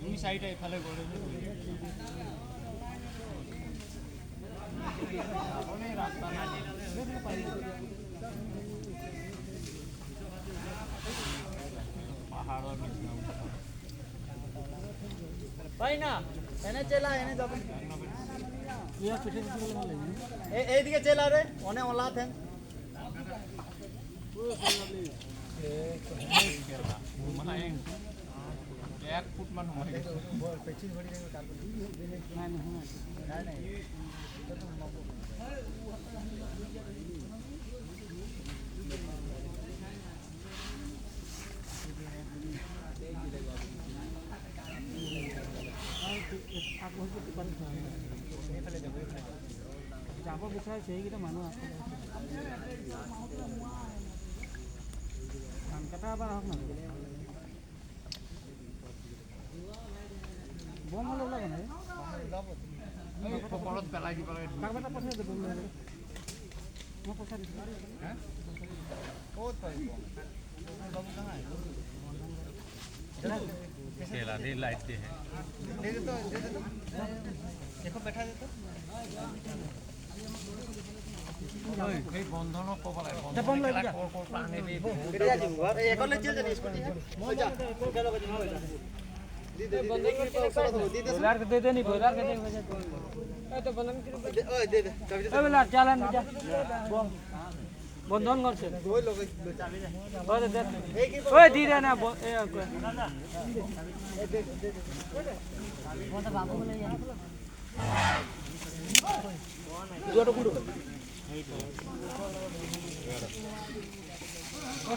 দুই সাইডে এফালে গড়ে রাস্তা না পাহাড়ের পাই না এনে চলা এনে যাব ইয়া পিছে পিছে বলে ভালো এইদিকে চলা রে ওনে ওলা থেন एक फुट मान हो पेचिन भरी काल नहीं যাব বিচাৰে সেইকেইটা মানুহ আছে ধান কটা এবাৰ আহক না বম হলে ওলাব নাই ওপৰত পেলাই দিব লাগে কাগজ এটা পঠাই দিব মই পঠাই দিছো হে ক'ত পাইব বাবু कहां है केला दे लाइट दे है दे दे तो देखो बैठा दे तो ओए कई बंधन को बोला बम ले जा को पानी दे बेटा जा जीवा एकले चल जानी स्कूटी जा चलो बजे ना बेटा दे बंधन के पास दे दे बोलार के दे नहीं बोलार के दे ए तो बंधन के ओए दे दे ए बोला चलन जा बंधन करছে ওই লোক চাবি দে ওই দে ওই দি দে না এ দে দে কোনটা বাবু বলে যা দুটো কুড়ো এই তো